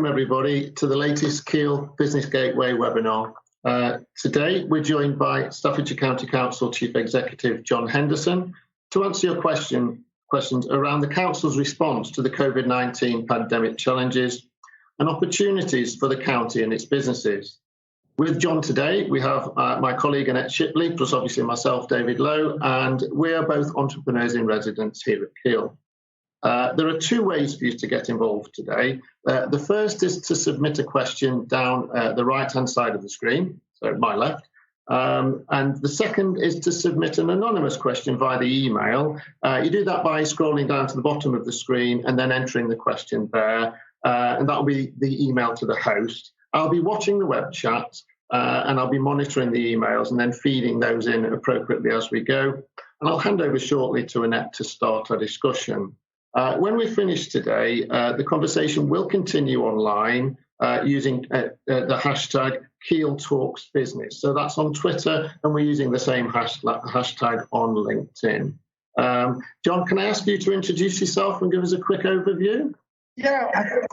welcome everybody to the latest Keele Business Gateway webinar. Today we're joined by Staffordshire County Council Chief Executive John Henderson to answer your questions around the Council's response to the COVID-19 pandemic challenges and opportunities for the county and its businesses. With John today, we have my colleague Annette Shipley, plus obviously myself, David Lowe, and we are both entrepreneurs in residence here at Keele. There are two ways for you to get involved today. The first is to submit a question down the right-hand side of the screen, so my left. And the second is to submit an anonymous question via the email. You do that by scrolling down to the bottom of the screen and then entering the question there, and that will be the email to the host. I'll be watching the web chat and I'll be monitoring the emails and then feeding those in appropriately as we go. And I'll hand over shortly to Annette to start our discussion. When we finish today, the conversation will continue online using the hashtag Keele Talks Business. So that's on Twitter, and we're using the same hashtag on LinkedIn. John, can I ask you to introduce yourself and give us a quick overview? Yeah,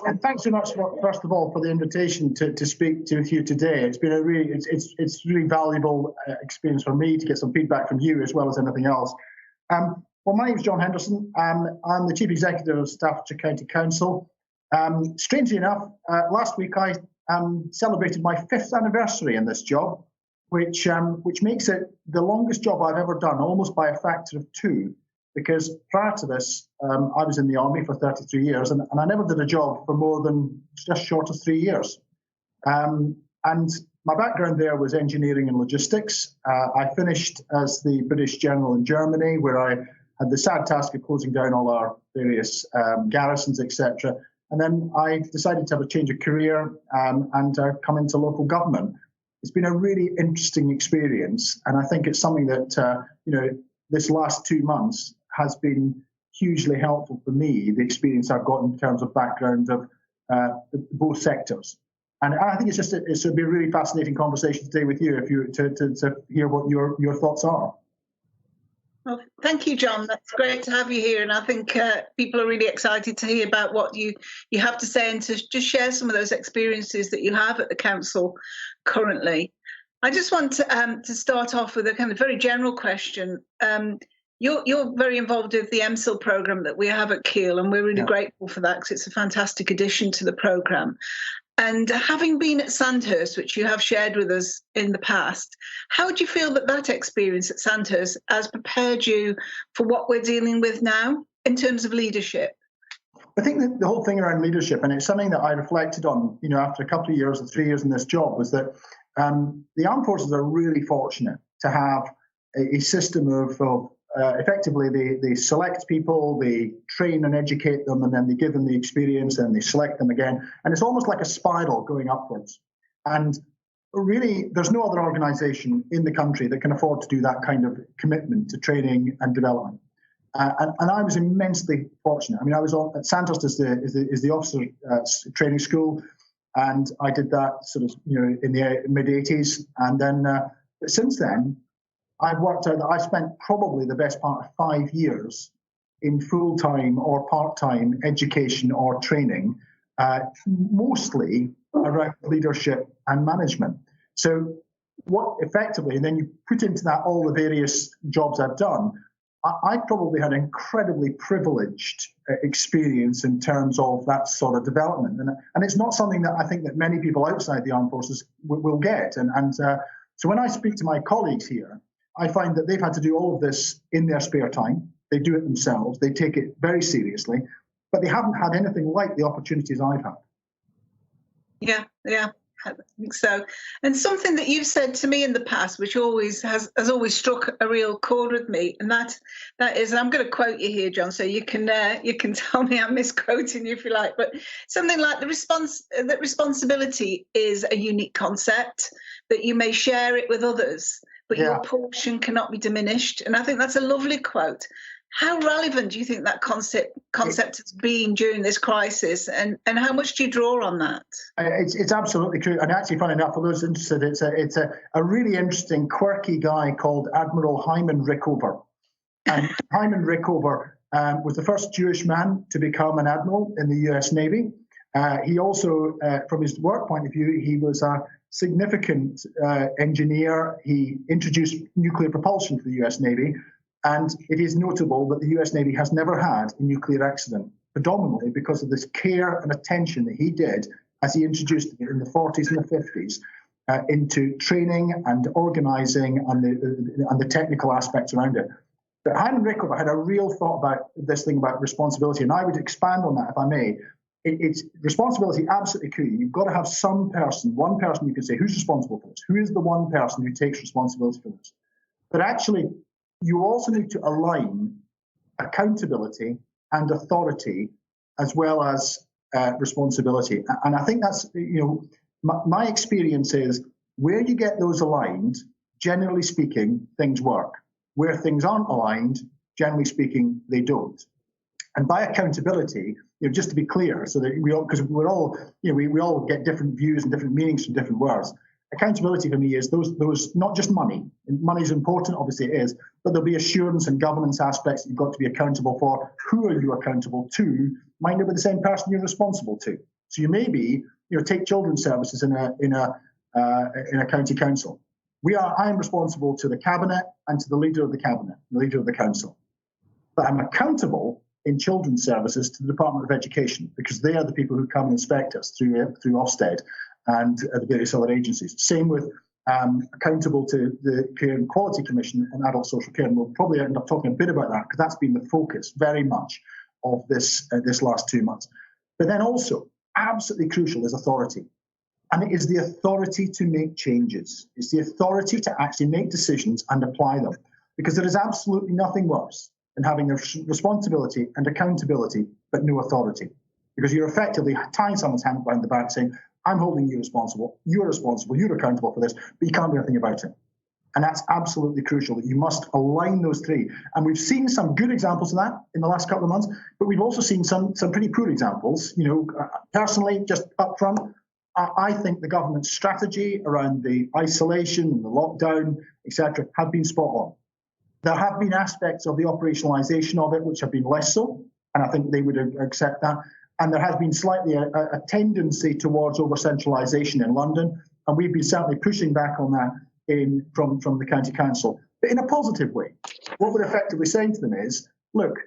and thanks so much, first of all, for the invitation to speak to you today. It's been a it's really valuable experience for me to get some feedback from you as well as anything else. Well, my name is John Henderson. I'm the Chief Executive of Staffordshire County Council. Strangely enough, last week I celebrated my 5th anniversary in this job, which makes it the longest job I've ever done, almost by a factor of 2. Because prior to this, I was in the army for 33 years, and I never did a job for more than just short of 3 years. And my background there was engineering and logistics. I finished as the British General in Germany, where I had the sad task of closing down all our various garrisons, etc. And then I decided to have a change of career and come into local government. It's been a really interesting experience, and I think it's something that this last 2 months has been hugely helpful for me. The experience I've got in terms of background of both sectors. And I think it's going to be a really fascinating conversation today with you, to hear what your thoughts are. Well, thank you, John. That's great to have you here, and I think people are really excited to hear about what you have to say and to just share some of those experiences that you have at the council currently. I just want to start off with a kind of very general question. You're very involved with the MSIL programme that we have at Keele, and we're really grateful for that because it's a fantastic addition to the programme. And having been at Sandhurst, which you have shared with us in the past, how do you feel that experience at Sandhurst has prepared you for what we're dealing with now in terms of leadership? I think that the whole thing around leadership, and it's something that I reflected on, after a couple of years or 3 years in this job, was that the armed forces are really fortunate to have a system of effectively they select people, they train and educate them, and then they give them the experience and they select them again. And it's almost like a spiral going upwards. And really, there's no other organisation in the country that can afford to do that kind of commitment to training and development. And I was immensely fortunate. I mean, I was at Sandhurst is the officer training school, and I did that sort of in the mid 80s, and then but since then I've worked out that I spent probably the best part of 5 years in full-time or part-time education or training, mostly around leadership and management. So what effectively, and then you put into that all the various jobs I've done, I probably had an incredibly privileged experience in terms of that sort of development. And it's not something that I think that many people outside the armed forces will get. So when I speak to my colleagues here, I find that they've had to do all of this in their spare time. They do it themselves. They take it very seriously, but they haven't had anything like the opportunities I've had. Yeah, I think so. And something that you've said to me in the past, which has always struck a real chord with me, and that is, and I'm going to quote you here, John, so you can tell me I'm misquoting you if you like, but something like that responsibility is a unique concept, that you may share it with others, but your portion cannot be diminished. And I think that's a lovely quote. How relevant do you think that concept has been during this crisis, and how much do you draw on that? It's absolutely true. And actually, funny enough, for those interested, it's a really interesting, quirky guy called Admiral Hyman Rickover. And Hyman Rickover was the first Jewish man to become an admiral in the US Navy. He also, from his work point of view, he was a significant engineer. He introduced nuclear propulsion to the US Navy, and it is notable that the US Navy has never had a nuclear accident, predominantly because of this care and attention that he did as he introduced it in the 40s and the 50s into training and organising and the technical aspects around it. But Hyman Rickover had a real thought about this thing about responsibility, and I would expand on that if I may. It's responsibility absolutely key. You've got to have some person, one person you can say, who's responsible for this? Who is the one person who takes responsibility for this? But actually, you also need to align accountability and authority as well as responsibility. And I think that's, my experience is where you get those aligned, generally speaking, things work. Where things aren't aligned, generally speaking, they don't. And by accountability, just to be clear, so that we all, because we're all, we all get different views and different meanings from different words. Accountability for me is those not just money. Money is important, obviously it is, but there'll be assurance and governance aspects that you've got to be accountable for. Who are you accountable to? Might not be the same person you're responsible to. So you may be, take children's services in a county council. I am responsible to the cabinet and to the leader of the cabinet, the leader of the council. But I'm accountable in children's services to the Department of Education, because they are the people who come and inspect us through Ofsted and the various other agencies. Same with accountable to the Care and Quality Commission on Adult Social Care, and we'll probably end up talking a bit about that because that's been the focus very much of this last 2 months. But then also, absolutely crucial is authority. And it is the authority to make changes. It's the authority to actually make decisions and apply them. Because there is absolutely nothing worse than having a responsibility and accountability, but no authority. Because you're effectively tying someone's hand behind the back saying, I'm holding you responsible, you're accountable for this, but you can't do anything about it. And that's absolutely crucial, that you must align those three. And we've seen some good examples of that in the last couple of months, but we've also seen some pretty poor examples. Personally, just up front, I think the government's strategy around the isolation and the lockdown, etc., have been spot on. There have been aspects of the operationalisation of it which have been less so, and I think they would accept that. And there has been slightly a tendency towards over-centralisation in London, and we've been certainly pushing back on that from the County Council, but in a positive way. What we're effectively saying to them is, look,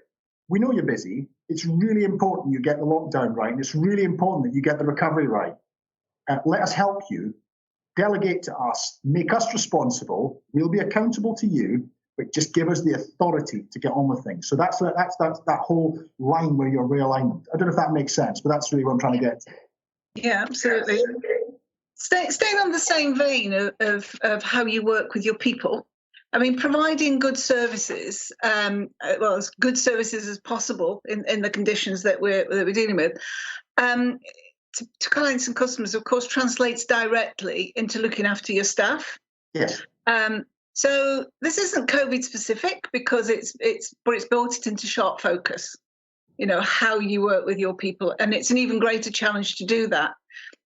we know you're busy. It's really important you get the lockdown right, and it's really important that you get the recovery right. Let us help you, delegate to us, make us responsible. We'll be accountable to you, but just give us the authority to get on with things. So that's that whole line where you're realignment. I don't know if that makes sense, but that's really what I'm trying to get to. Yeah, absolutely. Staying on the same vein of how you work with your people, I mean, providing good services, as good services as possible in the conditions that we're dealing with, to clients and customers, of course, translates directly into looking after your staff. Yes. So this isn't COVID specific because it's built it into sharp focus, how you work with your people. And it's an even greater challenge to do that.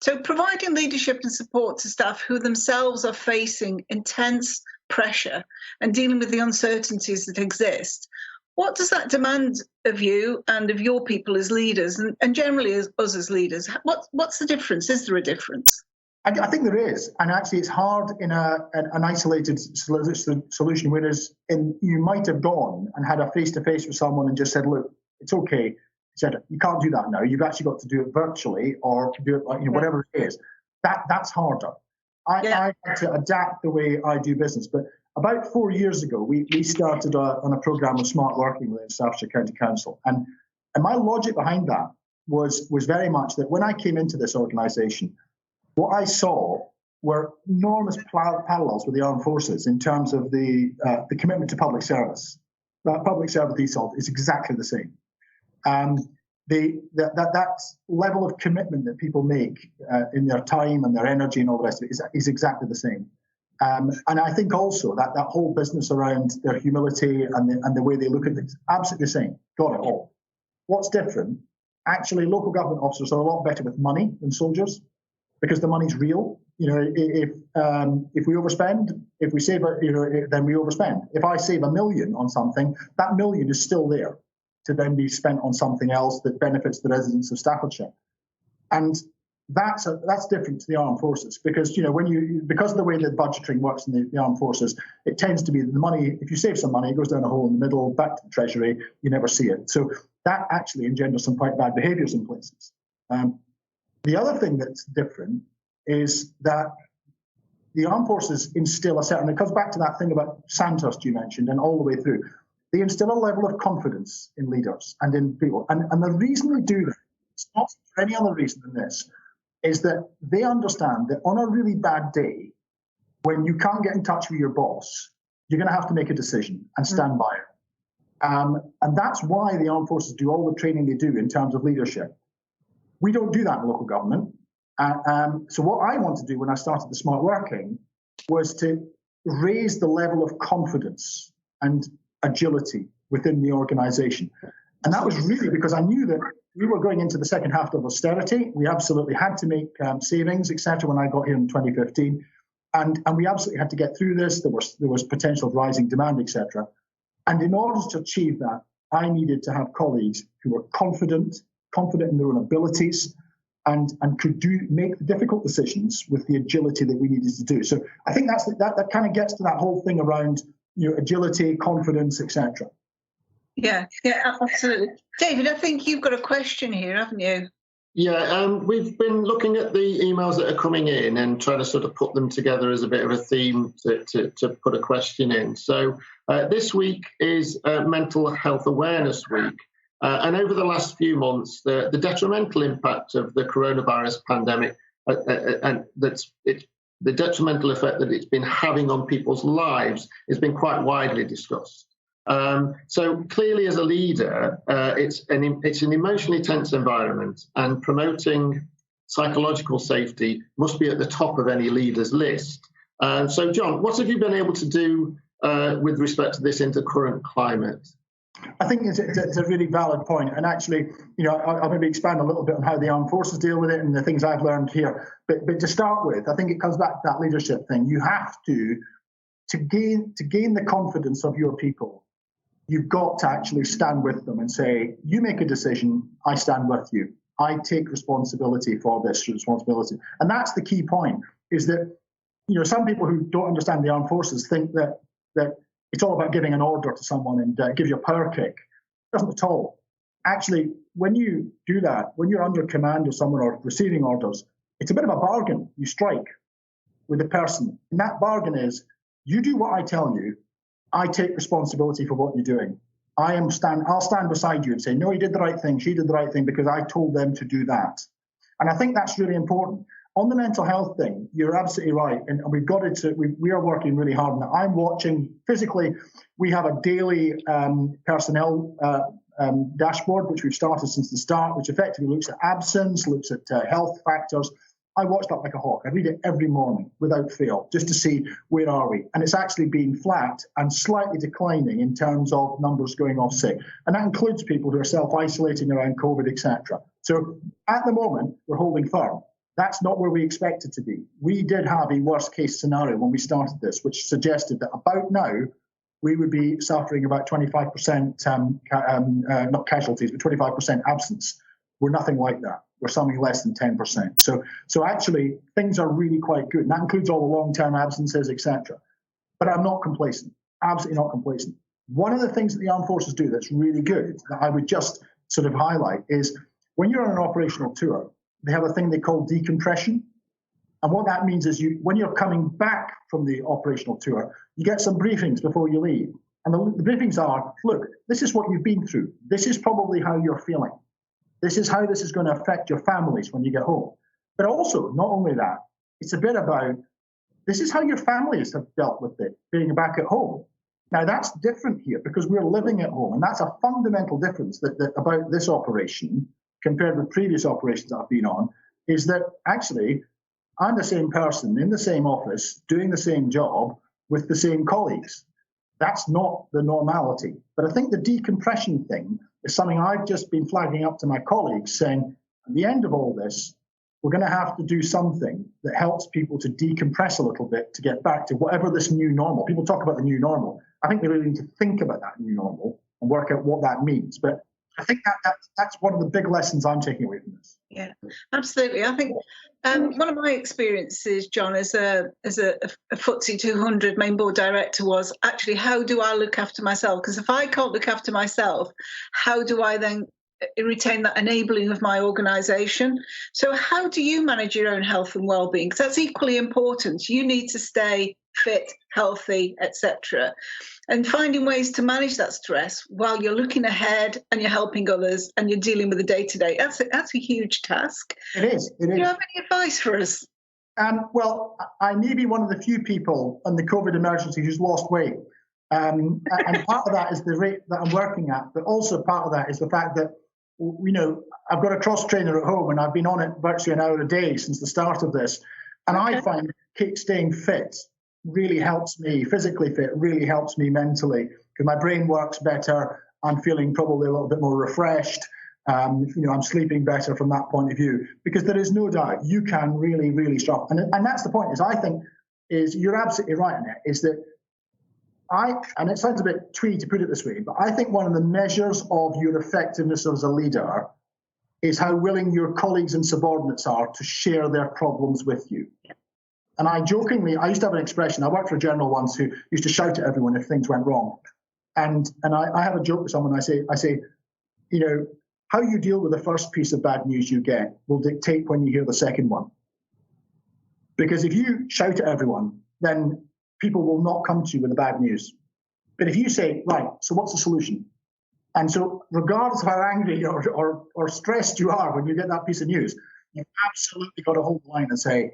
So providing leadership and support to staff who themselves are facing intense pressure and dealing with the uncertainties that exist. What does that demand of you and of your people as leaders and generally as us as leaders? What's the difference? Is there a difference? I think there is, and actually it's hard in an isolated solution, whereas you might have gone and had a face-to-face with someone and just said, look, it's okay. Said, you can't do that now. You've actually got to do it virtually or do it whatever it is. That's harder. I had to adapt the way I do business. But about 4 years ago, we started on a programme of smart working within Staffordshire County Council. And my logic behind that was very much that when I came into this organisation, what I saw were enormous parallels with the armed forces in terms of the commitment to public service. That public service ethos is exactly the same. That level of commitment that people make in their time and their energy and all the rest of it is exactly the same. And I think also that whole business around their humility and the way they look at things, absolutely the same. Got it all. What's different? Actually, local government officers are a lot better with money than soldiers because the money's real. If we overspend, if we save, then we overspend. If I save $1 million on something, that $1 million is still there to then be spent on something else that benefits the residents of Staffordshire. And that's different to the armed forces, because because of the way the budgeting works in the armed forces, it tends to be the money. If you save some money, it goes down a hole in the middle, back to the treasury. You never see it. So that actually engenders some quite bad behaviours in places. The other thing that's different is that the armed forces instill a certain. It comes back to that thing about Sandhurst you mentioned, and all the way through. They instill a level of confidence in leaders and in people, and the reason they do that, it's not for any other reason than this, is that they understand that on a really bad day, when you can't get in touch with your boss, you're going to have to make a decision and stand by it. And that's why the armed forces do all the training they do in terms of leadership. We don't do that in local government. So what I want to do when I started the Smart Working was to raise the level of confidence and agility within the organisation. And that was really because I knew that we were going into the second half of austerity. We absolutely had to make savings, etc. when I got here in 2015. And we absolutely had to get through this. There was potential of rising demand, etc. And in order to achieve that, I needed to have colleagues who were confident in their own abilities, and could make the difficult decisions with the agility that we needed to do. So I think that kind of gets to that whole thing around agility, confidence, etc. Yeah, absolutely. David, I think you've got a question here, haven't you? Yeah, we've been looking at the emails that are coming in and trying to sort of put them together as a bit of a theme to put a question in. So this week is Mental Health Awareness Week. And over the last few months, the detrimental impact of the coronavirus pandemic and the detrimental effect that it's been having on people's lives has been quite widely discussed. So clearly, as a leader, it's an emotionally tense environment, and promoting psychological safety must be at the top of any leader's list. So, John, what have you been able to do with respect to this in the current climate? I think it's a really valid point, and actually, I'll maybe expand a little bit on how the armed forces deal with it and the things I've learned here. But to start with, I think it comes back to that leadership thing. You have to gain the confidence of your people. You've got to actually stand with them and say, you make a decision, I stand with you. I take responsibility for this responsibility. And that's the key point, is that, some people who don't understand the armed forces think that it's all about giving an order to someone and give you a power kick. It doesn't at all. Actually, when you do that, when you're under command of someone or receiving orders, it's a bit of a bargain you strike with the person. And that bargain is, you do what I tell you, I take responsibility for what you're doing. I'll stand beside you and say, no, he did the right thing, she did the right thing, because I told them to do that. And I think that's really important. On the mental health thing, you're absolutely right. And we've got it. We are working really hard on that. I'm watching physically. We have a daily personnel dashboard, which we've started since the start, which effectively looks at absence, looks at health factors. I watch that like a hawk. I read it every morning without fail, just to see where are we. And it's actually been flat and slightly declining in terms of numbers going off sick. And that includes people who are self-isolating around COVID, etc. So at the moment, we're holding firm. That's not where we expect it to be. We did have a worst case scenario when we started this, which suggested that about now, we would be suffering about 25%, not casualties, but 25% absence. We're nothing like that. We're something less than 10%. So actually, things are really quite good. And that includes all the long-term absences, etc. But I'm not complacent, absolutely not complacent. One of the things that the armed forces do that's really good, that I would just sort of highlight, is when you're on an operational tour, they have a thing they call decompression. And what that means is when you're coming back from the operational tour, you get some briefings before you leave. And the briefings are, look, this is what you've been through. This is probably how you're feeling. This is how this is going to affect your families when you get home. But also, not only that, it's a bit about, this is how your families have dealt with it, being back at home. Now, that's different here because we're living at home. And that's a fundamental difference that about this operation compared with previous operations I've been on, is that actually I'm the same person in the same office doing the same job with the same colleagues. That's not the normality. But I think the decompression thing is something I've just been flagging up to my colleagues, saying at the end of all this, we're going to have to do something that helps people to decompress a little bit to get back to whatever this new normal. People talk about the new normal. I think we really need to think about that new normal and work out what that means. But I think that's one of the big lessons I'm taking away from this. Yeah, absolutely. I think one of my experiences, John, as a FTSE 200 main board director was actually, how do I look after myself? Because if I can't look after myself, how do I then retain that enabling of my organisation? So how do you manage your own health and well-being? Because that's equally important. You need to stay fit, healthy, etc. And finding ways to manage that stress while you're looking ahead and you're helping others and you're dealing with the day-to-day. That's a huge task. It is. Do you have any advice for us? Well, I may be one of the few people in the COVID emergency who's lost weight. And part of that is the rate that I'm working at, but also part of that is the fact that, I've got a cross trainer at home and I've been on it virtually an hour a day since the start of this. And I find staying fit really helps me, physically fit really helps me mentally, because my brain works better. I'm feeling probably a little bit more refreshed. I'm sleeping better from that point of view, because there is no doubt you can really, really struggle. And that's the point, is you're absolutely right, Annette, is that and it sounds a bit twee to put it this way, but I think one of the measures of your effectiveness as a leader is how willing your colleagues and subordinates are to share their problems with you. And I used to have an expression, I worked for a general once who used to shout at everyone if things went wrong. And I have a joke with someone, I say, how you deal with the first piece of bad news you get will dictate when you hear the second one. Because if you shout at everyone, then people will not come to you with the bad news. But if you say, right, so what's the solution? And so regardless of how angry or stressed you are when you get that piece of news, you've absolutely got to hold the line and say,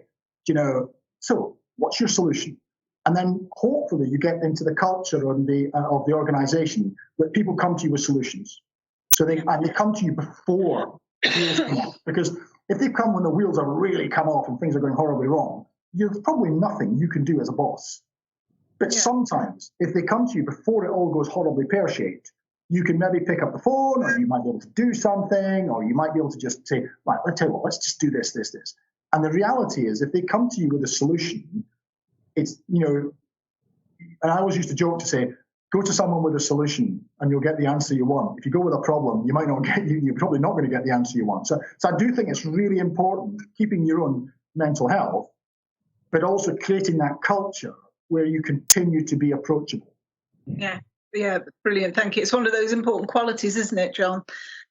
so what's your solution? And then hopefully you get into the culture of the organization that people come to you with solutions. So they come to you before the wheels come off. Because if they come when the wheels are really come off and things are going horribly wrong, there's probably nothing you can do as a boss. But sometimes, if they come to you before it all goes horribly pear-shaped, you can maybe pick up the phone, or you might be able to do something, or you might be able to just say, right, let's tell you what, let's just do this. And the reality is, if they come to you with a solution, it's, and I always used to joke to say, go to someone with a solution and you'll get the answer you want. If you go with a problem, you're probably not going to get the answer you want. So I do think it's really important keeping your own mental health, but also creating that culture where you continue to be approachable. Yeah, brilliant. Thank you. It's one of those important qualities, isn't it, John,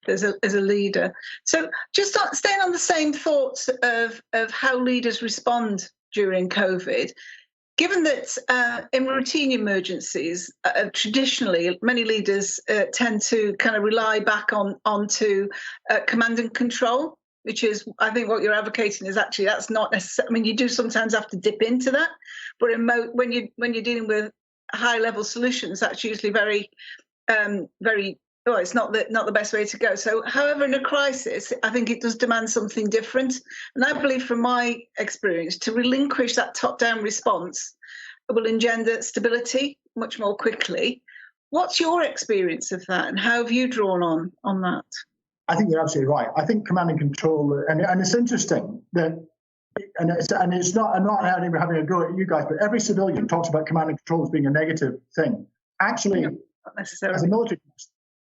as a leader? So just staying on the same thoughts of how leaders respond during COVID, given that in routine emergencies, traditionally, many leaders tend to kind of rely back onto command and control, which is, I think what you're advocating is actually, that's not necessarily, I mean, you do sometimes have to dip into that, but when you're dealing with high level solutions, that's usually very, it's not the best way to go. So, however, in a crisis, I think it does demand something different. And I believe from my experience, to relinquish that top-down response will engender stability much more quickly. What's your experience of that, and how have you drawn on that? I think you're absolutely right. I think command and control, and it's interesting that, and it's not, I'm not having a go at you guys, but every civilian talks about command and control as being a negative thing. Actually, not necessarily. As a military,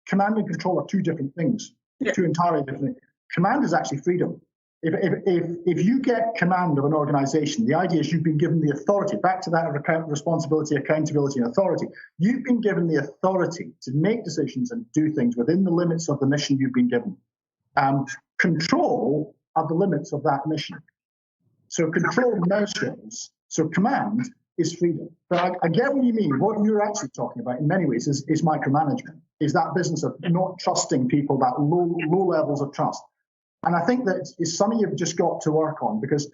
command and control are two different things, two entirely different things. Command is actually freedom. If you get command of an organization, the idea is you've been given the authority, back to that responsibility, accountability, and authority. You've been given the authority to make decisions and do things within the limits of the mission you've been given. Control are the limits of that mission. So control measures, so command is freedom. But I get what you mean. What you're actually talking about in many ways is micromanagement, is that business of not trusting people, that low levels of trust. And I think that it's something you've just got to work on, because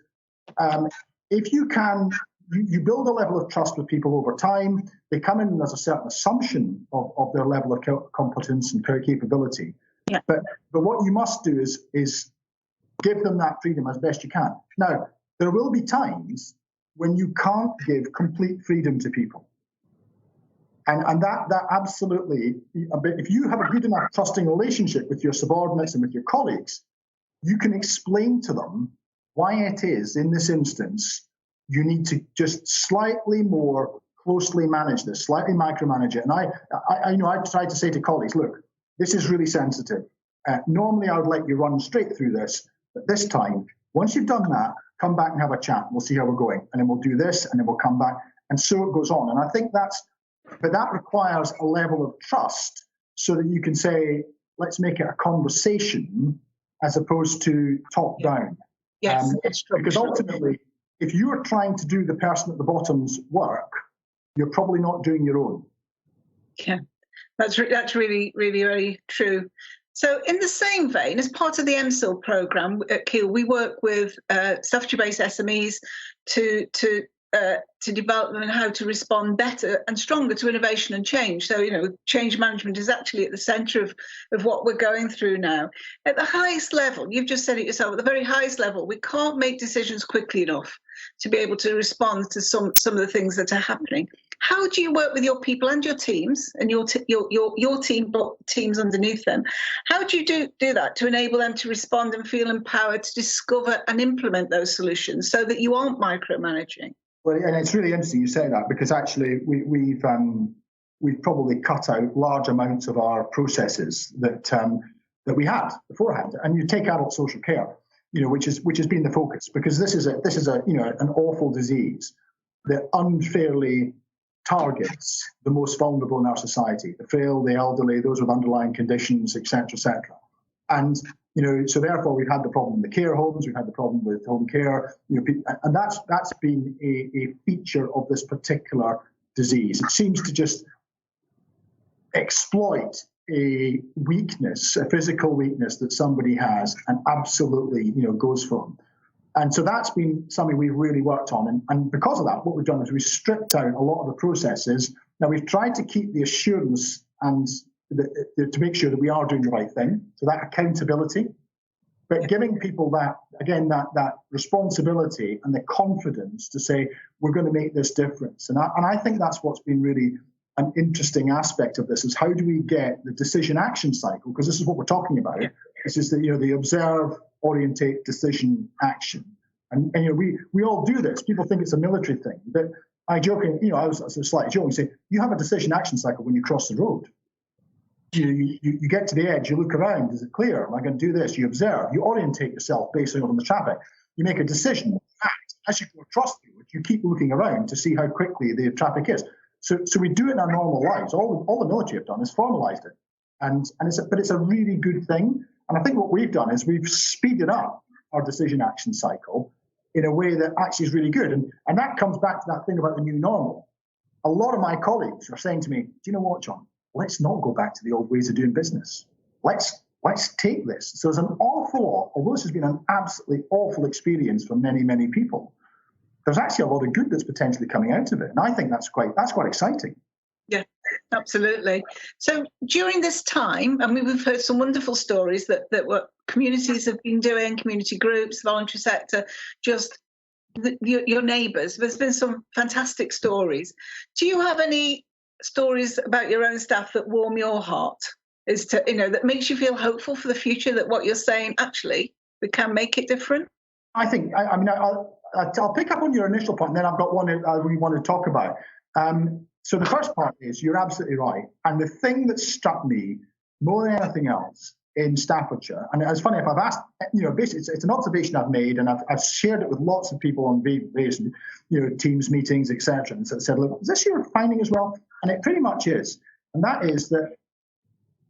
if you can, you build a level of trust with people over time. They come in and there's a certain assumption of their level of competence and capability. Yeah. But what you must do is give them that freedom as best you can. Now, there will be times when you can't give complete freedom to people. And that absolutely, if you have a good enough trusting relationship with your subordinates and with your colleagues, you can explain to them why it is, in this instance, you need to just slightly more closely manage this, slightly micromanage it. And I try to say to colleagues, look, this is really sensitive. Normally, I would let you run straight through this, but this time, once you've done that, come back and have a chat. We'll see how we're going, and then we'll do this, and then we'll come back, and so it goes on. And I think but that requires a level of trust so that you can say, let's make it a conversation as opposed to top down. Yes, because ultimately, if you're trying to do the person at the bottom's work, you're probably not doing your own. Yeah, that's really, really, really true. So in the same vein, as part of the MSIL programme at Keele, we work with Staffordshire-based SMEs to develop them and how to respond better and stronger to innovation and change. So, change management is actually at the centre of what we're going through now. At the highest level, you've just said it yourself, at the very highest level, we can't make decisions quickly enough to be able to respond to some of the things that are happening. How do you work with your people and your teams and your teams underneath them? How do you do that to enable them to respond and feel empowered to discover and implement those solutions so that you aren't micromanaging? Well, and it's really interesting you say that, because actually we've probably cut out large amounts of our processes that we had beforehand. And you take adult social care, which has been the focus, because this is an awful disease that unfairly targets the most vulnerable in our society: the frail, the elderly, those with underlying conditions, etc., etc. And so therefore we've had the problem in the care homes, we've had the problem with home care, and that's been a feature of this particular disease. It seems to just exploit a weakness, a physical weakness that somebody has, and absolutely goes for them. And so that's been something we've really worked on. And because of that, what we've done is we've stripped out a lot of the processes. Now, we've tried to keep the assurance and to make sure that we are doing the right thing, so that accountability, but giving people that responsibility and the confidence to say, we're going to make this difference. And I think that's what's been really an interesting aspect of this, is how do we get the decision action cycle, because this is what we're talking about. This is the observe, orientate, decision, action. And we all do this. People think it's a military thing, but I was slightly joking, say, you have a decision action cycle when you cross the road. You get to the edge, you look around, is it clear? Am I going to do this? You observe, you orientate yourself based on the traffic. You make a decision, act. As you go across the road, you keep looking around to see how quickly the traffic is. So we do it in our normal lives. All the military have done is formalised it. But it's a really good thing. And I think what we've done is we've speeded up our decision action cycle in a way that actually is really good. And that comes back to that thing about the new normal. A lot of my colleagues are saying to me, do you know what, John? Let's not go back to the old ways of doing business. Let's take this. So there's an awful lot, although this has been an absolutely awful experience for many, many people, there's actually a lot of good that's potentially coming out of it. And I think that's quite exciting. Yeah, absolutely. So during this time, we've heard some wonderful stories that what communities have been doing, community groups, voluntary sector, just your neighbours. There's been some fantastic stories. Do you have any stories about your own staff that warm your heart, that makes you feel hopeful for the future, that what you're saying, actually, we can make it different? I think, I'll pick up on your initial point, and then I've got one we want to talk about. So the first part is, you're absolutely right. And the thing that struck me more than anything else in Staffordshire, and it's funny, if I've asked, basically it's an observation I've made, and I've shared it with lots of people on various, Teams meetings, etc. And said, look, is this your finding as well? And it pretty much is. And that is that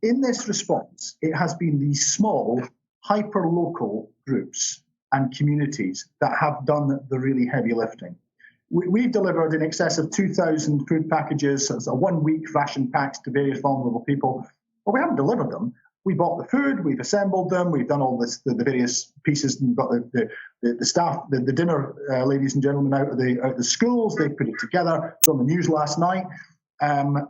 in this response, it has been these small, hyper-local groups and communities that have done the really heavy lifting. We've delivered in excess of 2,000 food packages, so it's a 1-week ration packs to various vulnerable people. But we haven't delivered them. We bought the food, we've assembled them, we've done all this, the various pieces. We've got the staff, the dinner, ladies and gentlemen, out of the schools. They put it together. It's on the news last night, but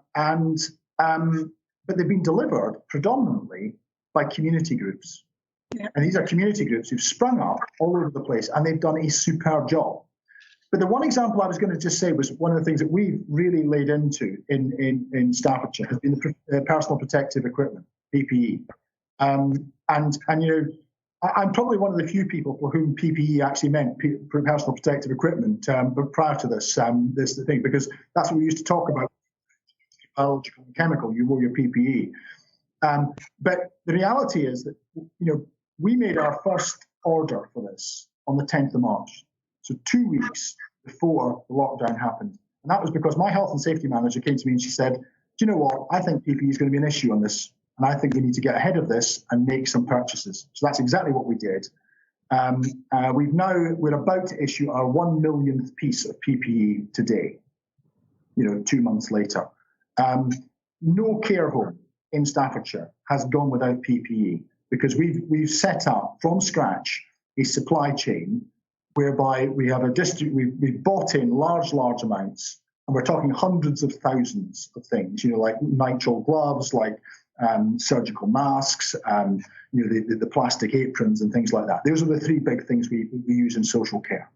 they've been delivered predominantly by community groups. Yeah. And these are community groups who've sprung up all over the place, and they've done a superb job. But the one example I was going to just say was one of the things that we've really laid into in Staffordshire has been the personal protective equipment, PPE. I'm probably one of the few people for whom PPE actually meant personal protective equipment, but prior to this thing, because that's what we used to talk about, biological and chemical, you wore your PPE. But the reality is that, we made our first order for this on the 10th of March. So 2 weeks before the lockdown happened. And that was because my health and safety manager came to me and she said, do you know what? I think PPE is going to be an issue on this. And I think we need to get ahead of this and make some purchases. So that's exactly what we did. We're about to issue our 1 millionth piece of PPE today, 2 months later. No care home in Staffordshire has gone without PPE because we've set up from scratch a supply chain whereby we have we've bought in large amounts, and we're talking hundreds of thousands of things, like nitrile gloves, like surgical masks, the plastic aprons and things like that. Those are the three big things we use in social care.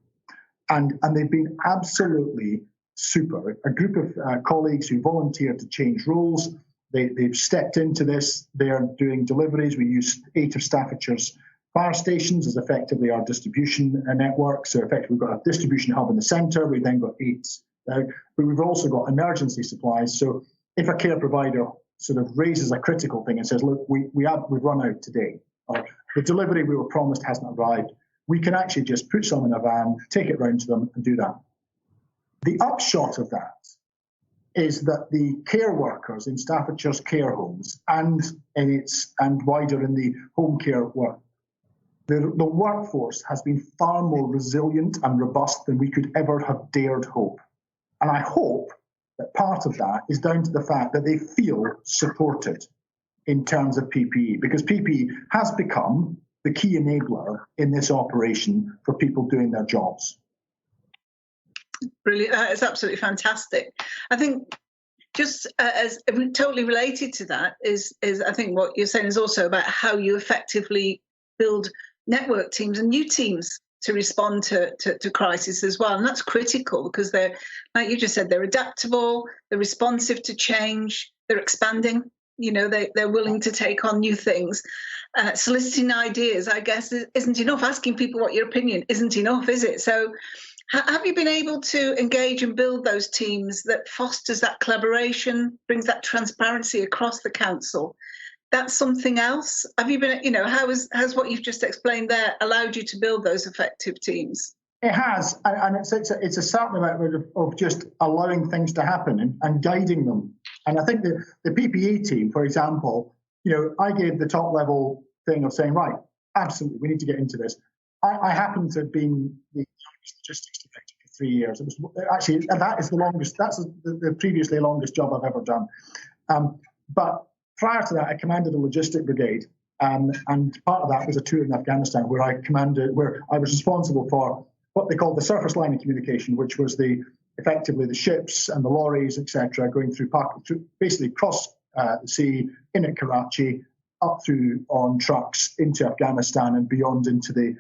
And they've been absolutely super. A group of colleagues who volunteered to change roles, they've stepped into this. They're doing deliveries. We use 8 of Staffordshire's fire stations as effectively our distribution network. So effectively we've got a distribution hub in the centre. We've then got 8. But we've also got emergency supplies. So if a care provider sort of raises a critical thing and says, look, we've run out today, or the delivery we were promised hasn't arrived, we can actually just put some in a van, take it round to them and do that. The upshot of that is that the care workers in Staffordshire's care homes and wider in the home care work, the workforce has been far more resilient and robust than we could ever have dared hope. And I hope that part of that is down to the fact that they feel supported in terms of PPE, because PPE has become the key enabler in this operation for people doing their jobs. Brilliant. That is absolutely fantastic. I think just as totally related to that is I think what you're saying is also about how you effectively build network teams and new teams to respond to crisis as well. And that's critical because they're, like you just said, they're adaptable, they're responsive to change, they're expanding, they're willing to take on new things. Soliciting ideas, I guess, isn't enough. Asking people what your opinion isn't enough, is it? So have you been able to engage and build those teams that fosters that collaboration, brings that transparency across the council? That's something else. Have you been, how has what you've just explained there allowed you to build those effective teams? It has, and it's a certain amount of just allowing things to happen and guiding them. And I think the PPE team, for example, I gave the top level thing of saying, right, absolutely, we need to get into this. I happen to have been the logistics director for 3 years. It was actually, that is the longest, that's the previously longest job I've ever done. But prior to that, I commanded a logistic brigade, and part of that was a tour in Afghanistan where I was responsible for what they called the surface line of communication, which was effectively the ships and the lorries, etc., going through basically across the sea, in at Karachi, up through on trucks into Afghanistan and beyond into the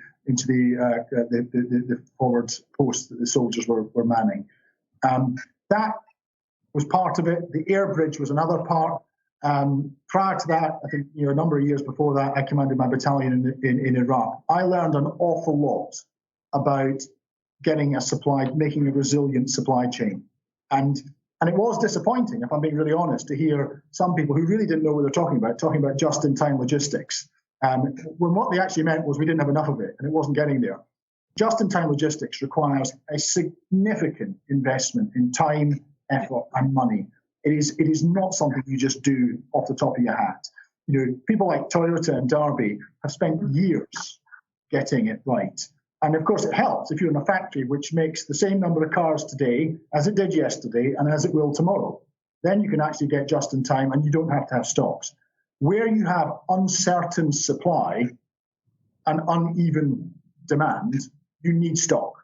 forward post that the soldiers were manning. That was part of it. The air bridge was another part. Prior to that, I think a number of years before that, I commanded my battalion in Iraq. I learned an awful lot about making a resilient supply chain, and it was disappointing, if I'm being really honest, to hear some people who really didn't know what they're talking about just-in-time logistics. When what they actually meant was we didn't have enough of it and it wasn't getting there. Just-in-time logistics requires a significant investment in time, effort, and money. It is not something you just do off the top of your hat. People like Toyota and Derby have spent years getting it right. And of course, it helps if you're in a factory which makes the same number of cars today as it did yesterday and as it will tomorrow. Then you can actually get just in time and you don't have to have stocks. Where you have uncertain supply and uneven demand, you need stock.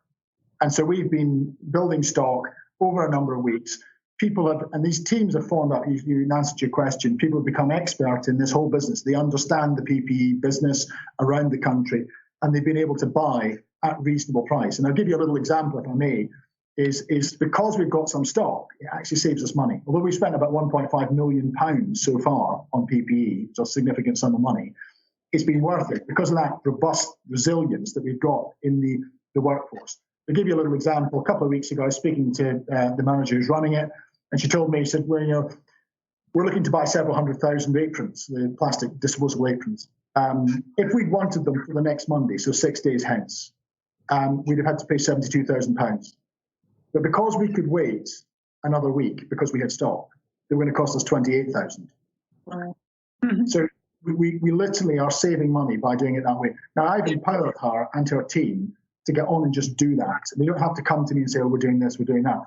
And so we've been building stock over a number of weeks. And these teams have formed up, in answer to your question, people have become expert in this whole business. They understand the PPE business around the country, and they've been able to buy at reasonable price. And I'll give you a little example, if I may, is because we've got some stock, it actually saves us money. Although we've spent about £1.5 million so far on PPE, it's a significant sum of money, it's been worth it because of that robust resilience that we've got in the workforce. To give you a little example, a couple of weeks ago, I was speaking to the manager who's running it, and she told me, she said, well, we're looking to buy several 100,000 aprons, the plastic disposable aprons. If we'd wanted them for the next Monday, so 6 days hence, we'd have had to pay £72,000. But because we could wait another week because we had stock, they were going to cost us £28,000. Wow. So we literally are saving money by doing it that way. Now, I've empowered her and her team to get on and just do that. They don't have to come to me and say, oh, we're doing this, we're doing that.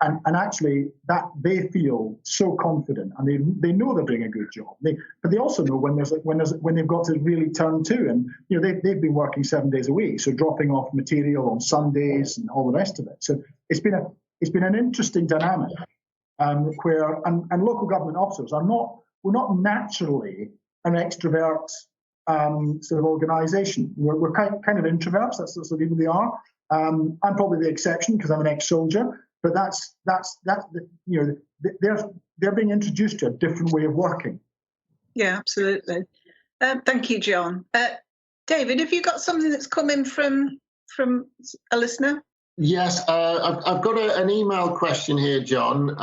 And actually, that they feel so confident, and they know they're doing a good job. But they also know when they've got to really turn to, and they've been working 7 days a week, so dropping off material on Sundays and all the rest of it. So it's been an interesting dynamic where and local government officers we're not naturally an extrovert sort of organisation. We're kind of introverts. That's the sort of people they are. I'm probably the exception because I'm an ex-soldier. But they're being introduced to a different way of working. Yeah, absolutely. Thank you, John. David, have you got something that's come in from a listener? Yes, I've got an email question here, John.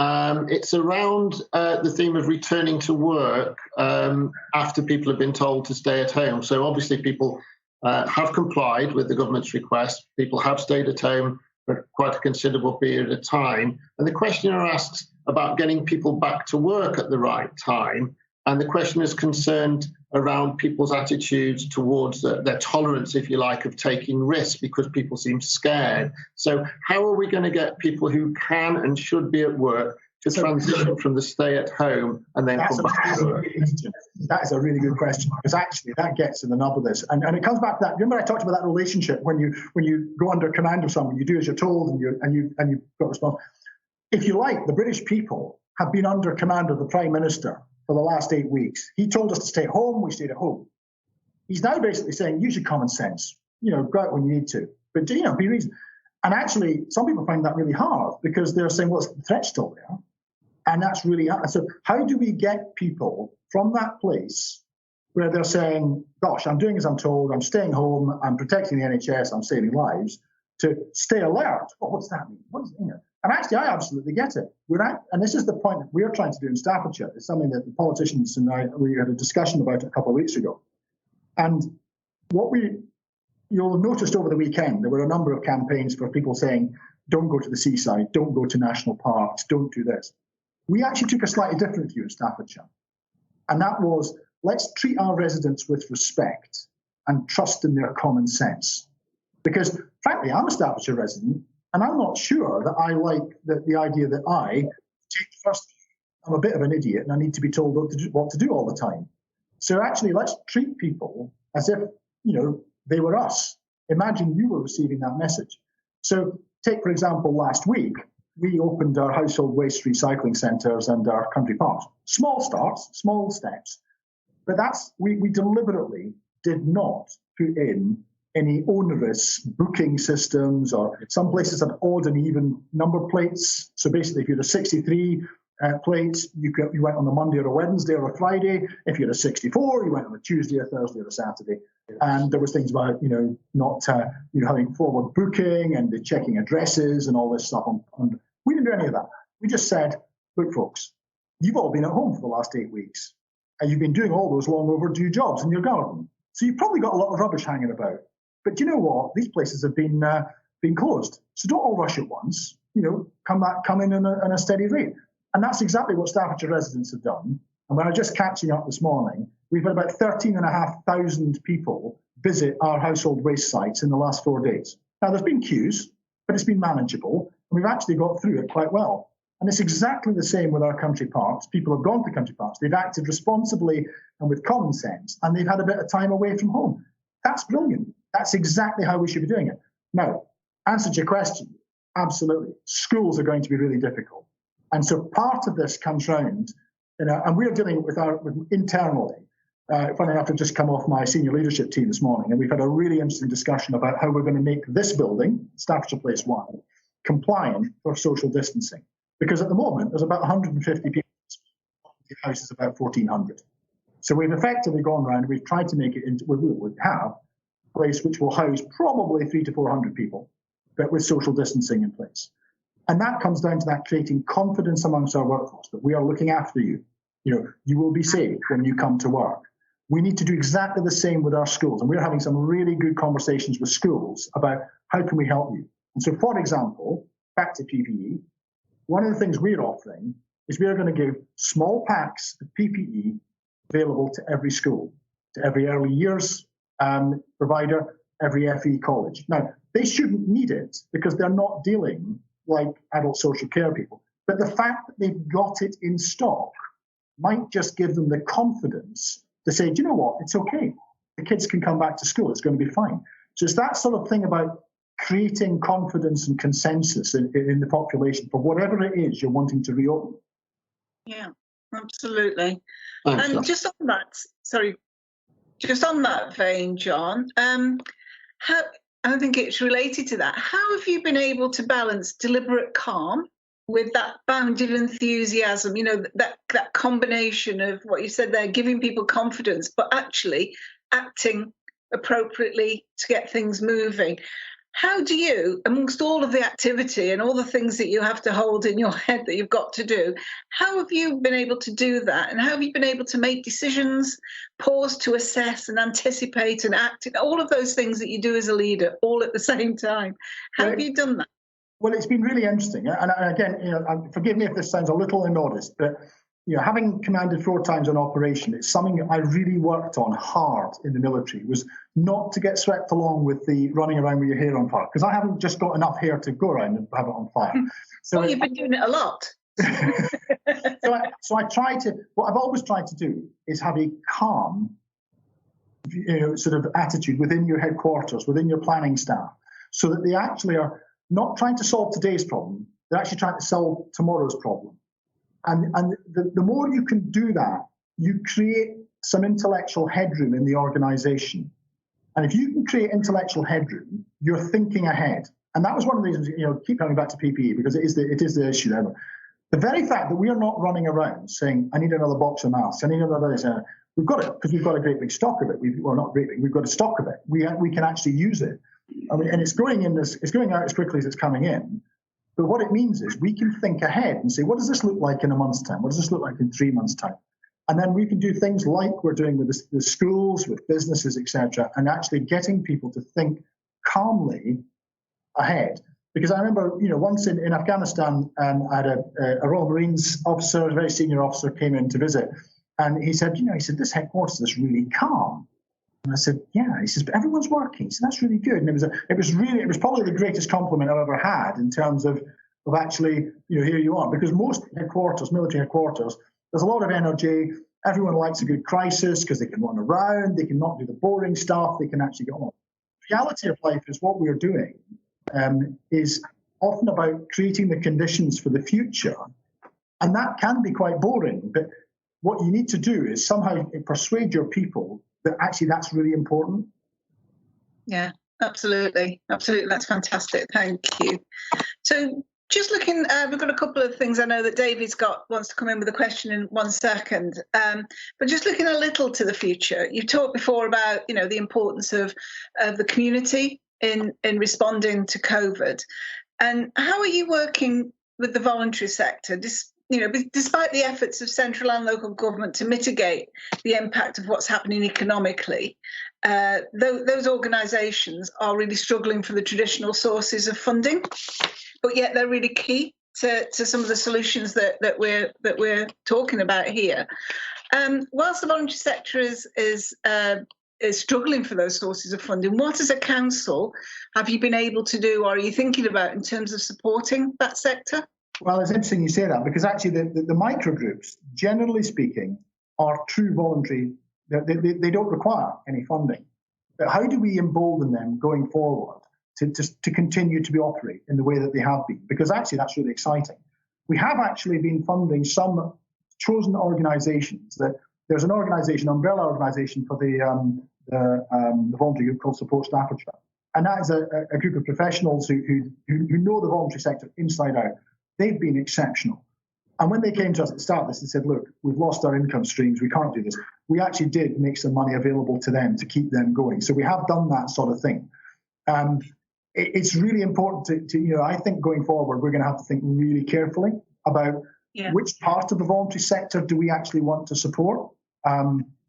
It's around the theme of returning to work after people have been told to stay at home. So obviously people have complied with the government's request. People have stayed at home for quite a considerable period of time. And the questioner asks about getting people back to work at the right time. And the question is concerned around people's attitudes towards their tolerance, if you like, of taking risks because people seem scared. So how are we going to get people who can and should be at work to transition from the stay at home and then come back to work? That is a really good question, because actually that gets to the nub of this. And it comes back to that. Remember I talked about that relationship when you go under command of someone, you do as you're told and you've got response. If you like, the British people have been under command of the Prime Minister for the last 8 weeks. He told us to stay at home, we stayed at home. He's now basically saying, use your common sense, go out when you need to, but be reasonable. And actually, some people find that really hard because they're saying, well, the threat's still there. And that's really, so how do we get people from that place where they're saying, gosh, I'm doing as I'm told, I'm staying home, I'm protecting the NHS, I'm saving lives, to stay alert? Oh, what's that mean? And actually, I absolutely get it. And this is the point that we're trying to do in Staffordshire. It's something that the politicians and we had a discussion about a couple of weeks ago. And what you'll have noticed over the weekend, there were a number of campaigns for people saying, don't go to the seaside, don't go to national parks, don't do this. We actually took a slightly different view in Staffordshire. And that was, let's treat our residents with respect and trust in their common sense. Because, frankly, I'm a Staffordshire resident, and I'm not sure that I like the idea that I take first. I'm a bit of an idiot, and I need to be told what to do all the time. So actually, let's treat people as if they were us. Imagine you were receiving that message. So, take for example, last week we opened our household waste recycling centres and our country parks. Small starts, small steps, but we deliberately did not put in any onerous booking systems, or some places had odd and even number plates. So basically, if you had a 63 plate, you went on a Monday or a Wednesday or a Friday. If you had a 64, you went on a Tuesday, a Thursday, or a Saturday. And there was things about not having forward booking and the checking addresses and all this stuff. We didn't do any of that. We just said, look, folks, you've all been at home for the last 8 weeks, and you've been doing all those long overdue jobs in your garden. So you've probably got a lot of rubbish hanging about. But you know what? These places have been closed. So don't all rush at once. Come in a steady rate. And that's exactly what Staffordshire residents have done. And when I was just catching up this morning, we've had about 13,500 people visit our household waste sites in the last 4 days. Now, there's been queues, but it's been manageable. And we've actually got through it quite well. And it's exactly the same with our country parks. People have gone to country parks. They've acted responsibly and with common sense, and they've had a bit of time away from home. That's brilliant. That's exactly how we should be doing it. Now, answer to your question, absolutely. Schools are going to be really difficult. And so part of this comes round, and we're dealing with internally. Funny enough, I've just come off my senior leadership team this morning, and we've had a really interesting discussion about how we're going to make this building, Staffordshire Place 1, compliant for social distancing. Because at the moment, there's about 150 people. The house is about 1,400. So we've effectively gone around, we've tried to make it into, we have a place which will house probably 300 to 400 people, but with social distancing in place. And that comes down to that creating confidence amongst our workforce, that we are looking after you. You will be safe when you come to work. We need to do exactly the same with our schools. And we're having some really good conversations with schools about how can we help you. And so, for example, back to PPE, one of the things we're offering is we're going to give small packs of PPE available to every school, to every early years provider, every FE college. Now, they shouldn't need it because they're not dealing like adult social care people. But the fact that they've got it in stock might just give them the confidence to say, do you know what, it's okay. The kids can come back to school. It's going to be fine. So it's that sort of thing about creating confidence and consensus in the population for whatever it is you're wanting to reopen. Yeah, absolutely. Thanks, And John. just on that vein, John, I think it's related to that. How have you been able to balance deliberate calm with that bounded enthusiasm, that combination of what you said there, giving people confidence, but actually acting appropriately to get things moving? How do you, amongst all of the activity and all the things that you have to hold in your head that you've got to do, how have you been able to do that? And how have you been able to make decisions, pause to assess and anticipate and act, all of those things that you do as a leader all at the same time? How have you done that? Well, it's been really interesting. And again, forgive me if this sounds a little immodest, but having commanded 4 times an operation, it's something I really worked on hard in the military, was not to get swept along with the running around with your hair on fire, because I haven't just got enough hair to go around and have it on fire. So you've been doing it a lot. So I try to, what I've always tried to do is have a calm, sort of attitude within your headquarters, within your planning staff, so that they actually are not trying to solve today's problem, they're actually trying to solve tomorrow's problem. And the more you can do that, you create some intellectual headroom in the organisation. And if you can create intellectual headroom, you're thinking ahead. And that was one of the reasons, keep coming back to PPE, because it is the issue there. The very fact that we are not running around saying, I need another box of masks, I need another, we've got it, because we've got a great big stock of it. Not great big, we've got a stock of it. We can actually use it. And it's going out as quickly as it's coming in. But what it means is we can think ahead and say, what does this look like in a month's time? What does this look like in 3 months' time? And then we can do things like we're doing with the schools, with businesses, etc., and actually getting people to think calmly ahead. Because I remember, once in Afghanistan, I had a Royal Marines officer, a very senior officer, came in to visit, and he said, this headquarters is really calm. And I said, yeah. He says, but everyone's working. So that's really good. And it was probably the greatest compliment I've ever had in terms of actually, here you are. Because most headquarters, military headquarters, there's a lot of energy. Everyone likes a good crisis because they can run around. They can not do the boring stuff. They can actually get on. The reality of life is what we're doing is often about creating the conditions for the future. And that can be quite boring. But what you need to do is somehow persuade your people that actually that's really important. Yeah, absolutely. Absolutely. That's fantastic. Thank you. So just looking, we've got a couple of things. I know that David's wants to come in with a question in 1 second, but just looking a little to the future, you've talked before about, the importance of the community in responding to COVID. And how are you working with the voluntary sector? Despite the efforts of central and local government to mitigate the impact of what's happening economically, those organisations are really struggling for the traditional sources of funding, but yet they're really key to some of the solutions that we're talking about here. Whilst the voluntary sector is struggling for those sources of funding, what as a council have you been able to do, or are you thinking about in terms of supporting that sector? Well, it's interesting you say that, because actually the micro groups, generally speaking, are true voluntary. They don't require any funding. But how do we embolden them going forward to continue to operate in the way that they have been? Because actually that's really exciting. We have actually been funding some chosen organisations. There's an organisation, umbrella organisation for the voluntary group called Support Staffordshire. And that is a group of professionals who know the voluntary sector inside out. They've been exceptional. And when they came to us at the start of this, they said, look, we've lost our income streams, we can't do this. We actually did make some money available to them to keep them going. So we have done that sort of thing. It's really important to I think going forward, we're going to have to think really carefully about which part of the voluntary sector do we actually want to support?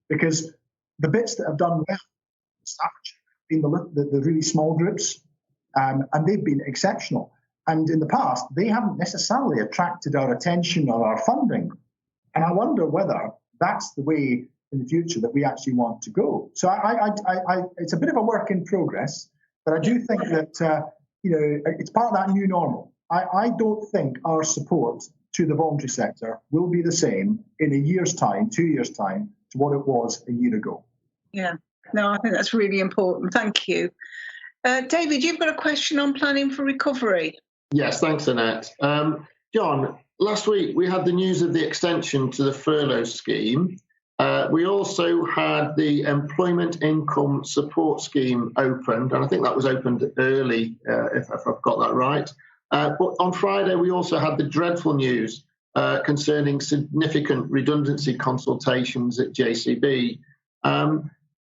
Because the bits that have done well, Staffordshire, been the really small groups, and they've been exceptional. And in the past, they haven't necessarily attracted our attention or our funding. And I wonder whether that's the way in the future that we actually want to go. So it's a bit of a work in progress, but I do think that it's part of that new normal. I don't think our support to the voluntary sector will be the same in a year's time, 2 years' time, to what it was a year ago. Yeah, no, I think that's really important. Thank you. David, you've got a question on planning for recovery. Yes, thanks, Annette. John, last week we had the news of the extension to the furlough scheme. We also had the Employment Income Support Scheme opened, and I think that was opened early, if I've got that right. But on Friday, we also had the dreadful news concerning significant redundancy consultations at JCB.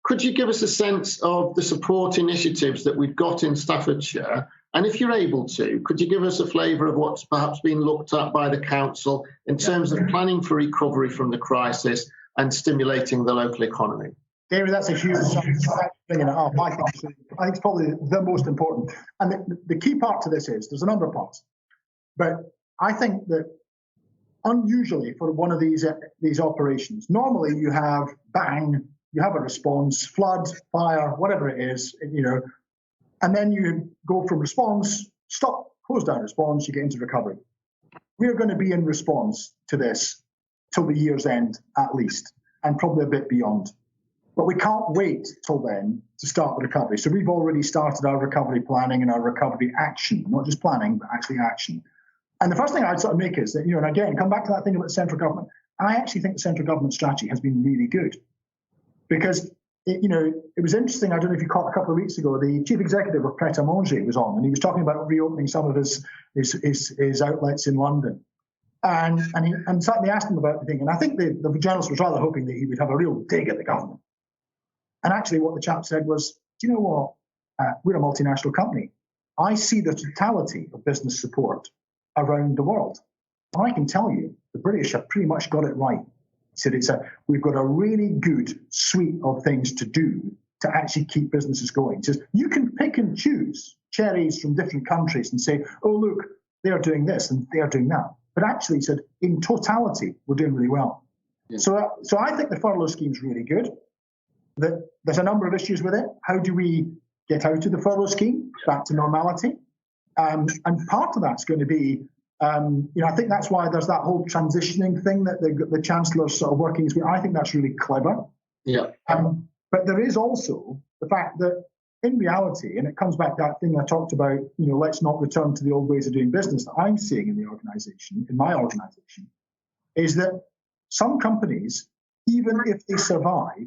Could you give us a sense of the support initiatives that we've got in Staffordshire? And if you're able to, could you give us a flavour of what's perhaps been looked at by the council in terms of planning for recovery from the crisis and stimulating the local economy? David, that's a huge bringing it up. I think it's probably the most important. And the key part to this is there's a number of parts, but I think that unusually for one of these operations, normally you have bang, you have a response, flood, fire, whatever it is, and then you go from response, stop, close down response, you get into recovery. We're going to be in response to this till the year's end at least, and probably a bit beyond. But we can't wait till then to start the recovery. So we've already started our recovery planning and our recovery action, not just planning, but actually action. And the first thing I'd sort of make is that, and again, come back to that thing about the central government. I actually think the central government strategy has been really good. Because, it was interesting, I don't know if you caught a couple of weeks ago, the chief executive of Pret a Manger was on, and he was talking about reopening some of his outlets in London. And certainly asked him about the thing. And I think the journalist was rather hoping that he would have a real dig at the government. And actually what the chap said was, do you know what? We're a multinational company. I see the totality of business support around the world. And I can tell you, the British have pretty much got it right. He said we've got a really good suite of things to do to actually keep businesses going. He says, you can pick and choose cherries from different countries and say, oh, look, they're doing this and they're doing that. But actually, he said, in totality, we're doing really well. Yeah. So I think the furlough scheme is really good. There's a number of issues with it. How do we get out of the furlough scheme back to normality? And part of that's going to be, I think that's why there's that whole transitioning thing that the Chancellor's sort of working. I think that's really clever. Yeah. But there is also the fact that in reality, and it comes back to that thing I talked about, let's not return to the old ways of doing business that I'm seeing in my organisation, is that some companies, even if they survive,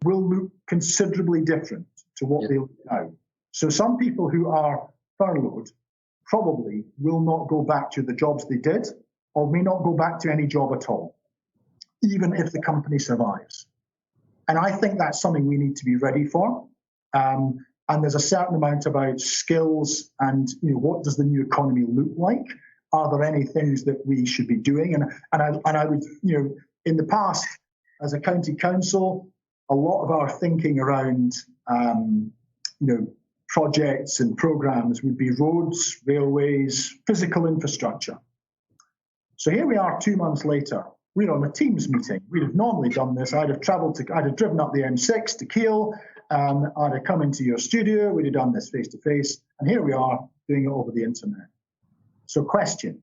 will look considerably different to what they look now. So some people who are furloughed probably will not go back to the jobs they did, or may not go back to any job at all, even if the company survives. And I think that's something we need to be ready for. And there's a certain amount about skills and what does the new economy look like? Are there any things that we should be doing? And I would, in the past, as a county council, a lot of our thinking around projects and programs would be roads, railways, physical infrastructure. So here we are 2 months later. We're on a Teams meeting. We'd have normally done this. I'd have driven up the M6 to Keele. I'd have come into your studio. We'd have done this face to face. And here we are doing it over the internet. So question,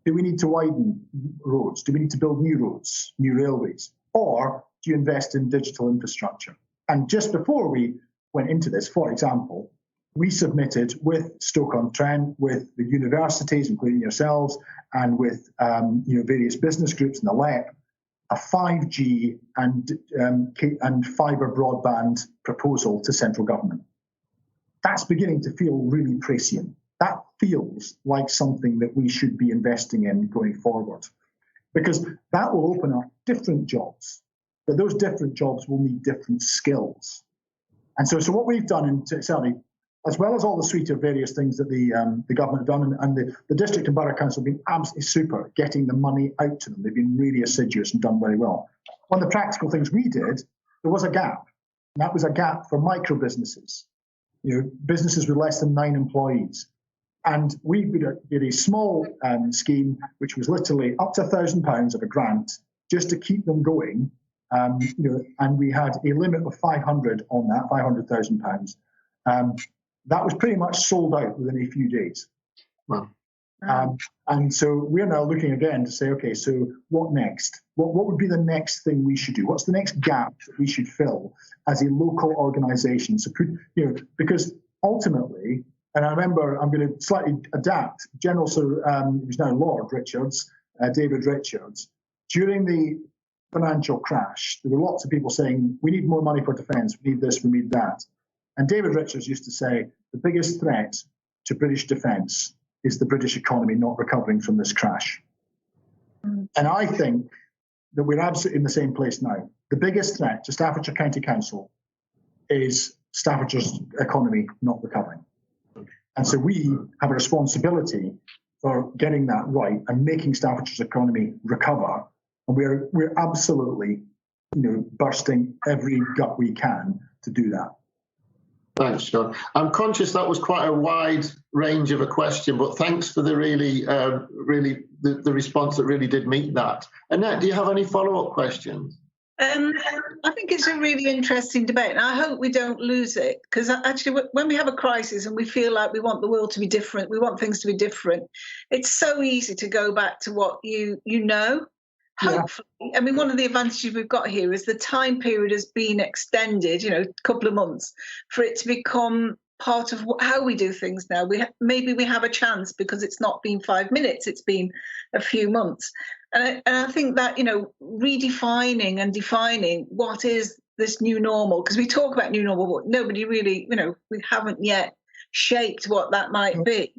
do we need to widen roads? Do we need to build new roads, new railways? Or do you invest in digital infrastructure? And just before we went into this, for example, we submitted with Stoke-on-Trent, with the universities, including yourselves, and with various business groups in the LEP, a 5G and fibre broadband proposal to central government. That's beginning to feel really prescient. That feels like something that we should be investing in going forward, because that will open up different jobs, but those different jobs will need different skills. And so what we've done, and certainly as well as all the suite of various things that the government have done, and the district and borough council have been absolutely super at getting the money out to them. They've been really assiduous and done very well. One of the practical things we did, there was a gap, and that was a gap for micro businesses, businesses with less than 9 employees. And we did a small scheme, which was literally up to £1,000 of a grant, just to keep them going. And we had a limit of 500 on that, £500,000. That was pretty much sold out within a few days. Wow. And so we're now looking again to say, okay, so what next? What would be the next thing we should do? What's the next gap that we should fill as a local organisation? So, because ultimately, and I remember, I'm going to slightly adapt, General Sir, who's now Lord Richards, David Richards, during the financial crash, there were lots of people saying, we need more money for defence, we need this, we need that. And David Richards used to say, the biggest threat to British defence is the British economy not recovering from this crash. And I think that we're absolutely in the same place now. The biggest threat to Staffordshire County Council is Staffordshire's economy not recovering. And so we have a responsibility for getting that right and making Staffordshire's economy recover. And we're absolutely, bursting every gut we can to do that. Thanks, John. I'm conscious that was quite a wide range of a question, but thanks for the the response that really did meet that. Annette, do you have any follow-up questions? I think it's a really interesting debate, and I hope we don't lose it, because actually when we have a crisis and we feel like we want the world to be different, we want things to be different, it's so easy to go back to what you know. Hopefully, I mean, one of the advantages we've got here is the time period has been extended, a couple of months, for it to become part of how we do things now. Maybe we have a chance because it's not been 5 minutes, it's been a few months. And I think that, redefining and defining what is this new normal, because we talk about new normal, but nobody really, we haven't yet shaped what that might be.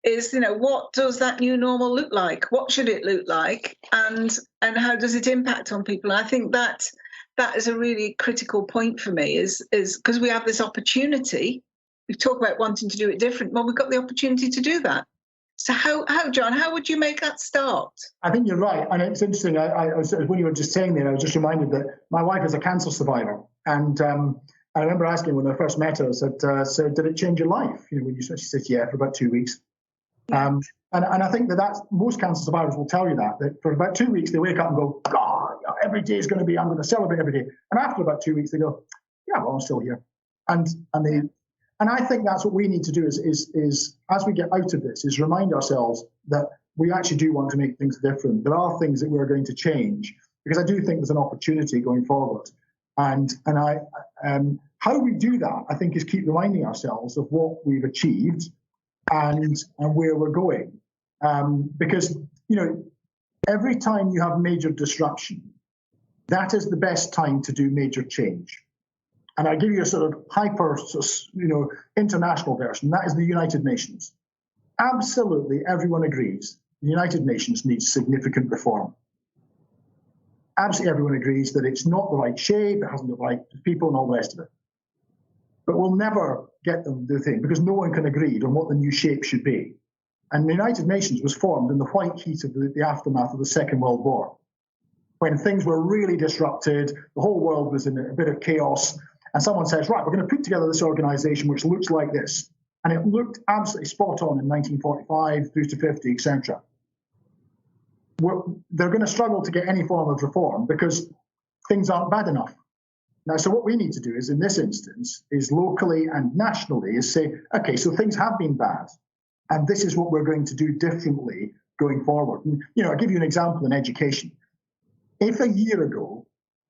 Is, what does that new normal look like? What should it look like? And how does it impact on people? And I think that is a really critical point for me, is because we have this opportunity. We talk about wanting to do it different. Well, we've got the opportunity to do that. So how John, how would you make that start? I think you're right. And it's interesting. I was, when you were just saying there, I was just reminded that my wife is a cancer survivor. And I remember asking when I first met her, I said, so did it change your life? When you said, she said, yeah, for about 2 weeks. And I think that's most cancer survivors will tell you that for about 2 weeks they wake up and go, God, every day is going to be, I'm going to celebrate every day. And after about 2 weeks they go, yeah, well, I'm still here. And I think that's what we need to do is as we get out of this, is remind ourselves that we actually do want to make things different. There are things that we're going to change, because I do think there's an opportunity going forward. And how we do that, I think, is keep reminding ourselves of what we've achieved and where we're going. Because, every time you have major disruption, that is the best time to do major change. And I give you a sort of hyper, international version. That is the United Nations. Absolutely everyone agrees the United Nations needs significant reform. Absolutely everyone agrees that it's not the right shape, it hasn't the right people and all the rest of it. But we'll never get them to do the thing because no one can agree on what the new shape should be. And the United Nations was formed in the white heat of the aftermath of the Second World War, when things were really disrupted, the whole world was in a bit of chaos, and someone says, right, we're going to put together this organisation which looks like this. And it looked absolutely spot on in 1945 through to 50, etc. They're going to struggle to get any form of reform because things aren't bad enough. Now, so what we need to do is, in this instance, is locally and nationally, is say, okay, so things have been bad, and this is what we're going to do differently going forward. And, I'll give you an example in education. If a year ago,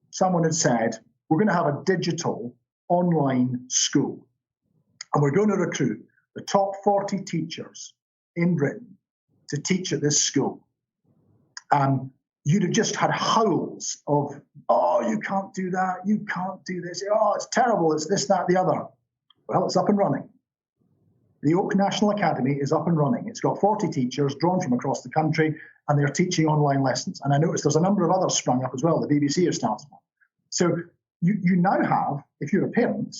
someone had said, we're going to have a digital online school, and we're going to recruit the top 40 teachers in Britain to teach at this school, you'd have just had howls of, oh, you can't do that, you can't do this, oh, it's terrible, it's this, that, the other. Well, it's up and running. The Oak National Academy is up and running. It's got 40 teachers drawn from across the country, and they're teaching online lessons. And I noticed there's a number of others sprung up as well. The BBC has started one. So you now have, if you're a parent,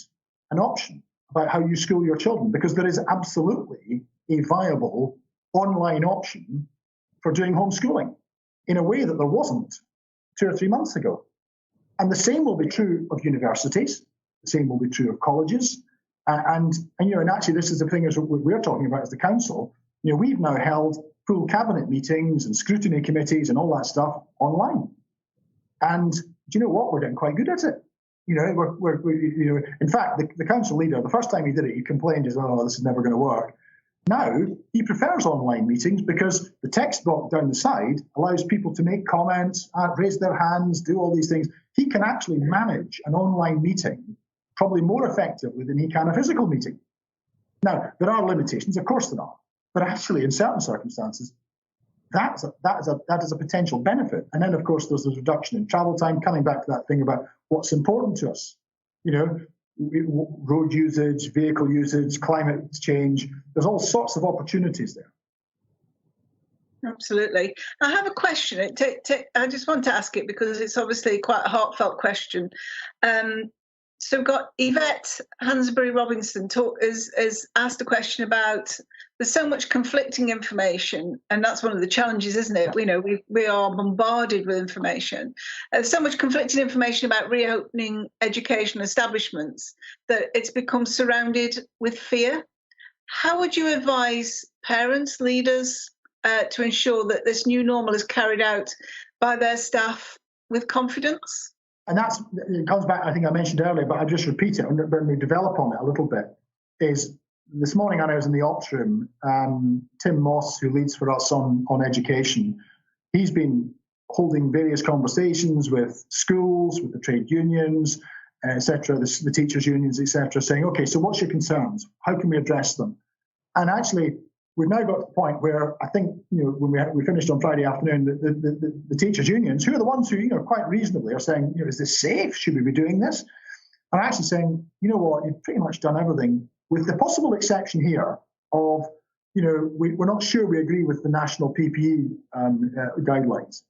an option. about how you school your children, because there is absolutely a viable online option for doing homeschooling in a way that there wasn't 2 or 3 months ago. And the same will be true of universities. The same will be true of colleges. And actually, this is the thing as we're talking about as the council. We've now held full cabinet meetings and scrutiny committees and all that stuff online. And do you know what? We're getting quite good at it. In fact, the council leader, the first time he did it, he complained, this is never going to work. Now, he prefers online meetings because the text box down the side allows people to make comments, raise their hands, do all these things. He can actually manage an online meeting probably more effectively than he can a physical meeting. Now, there are limitations, of course there are, but actually in certain circumstances, that is a potential benefit. And then, of course, there's the reduction in travel time, coming back to that thing about what's important to us. Road usage, vehicle usage, climate change. There's all sorts of opportunities there. Absolutely. I have a question. I just want to ask it because it's obviously quite a heartfelt question. So we've got Yvette Hansbury-Robinson has asked a question about, there's so much conflicting information, and that's one of the challenges, isn't it? We are bombarded with information. There's so much conflicting information about reopening educational establishments that it's become surrounded with fear. How would you advise parents, leaders, to ensure that this new normal is carried out by their staff with confidence? And it comes back, I think I mentioned earlier, but I'll just repeat it when we develop on it a little bit, is this morning when I was in the ops room, Tim Moss, who leads for us on education, he's been holding various conversations with schools, with the trade unions, etc., the teachers' unions, etc., saying, okay, so what's your concerns? How can we address them? And actually, we've now got to the point where I think, when we finished on Friday afternoon, the teachers' unions, who are the ones who, quite reasonably are saying, is this safe? Should we be doing this? Are actually saying, you know what, you've pretty much done everything, with the possible exception here of, we're not sure we agree with the national PPE guidelines.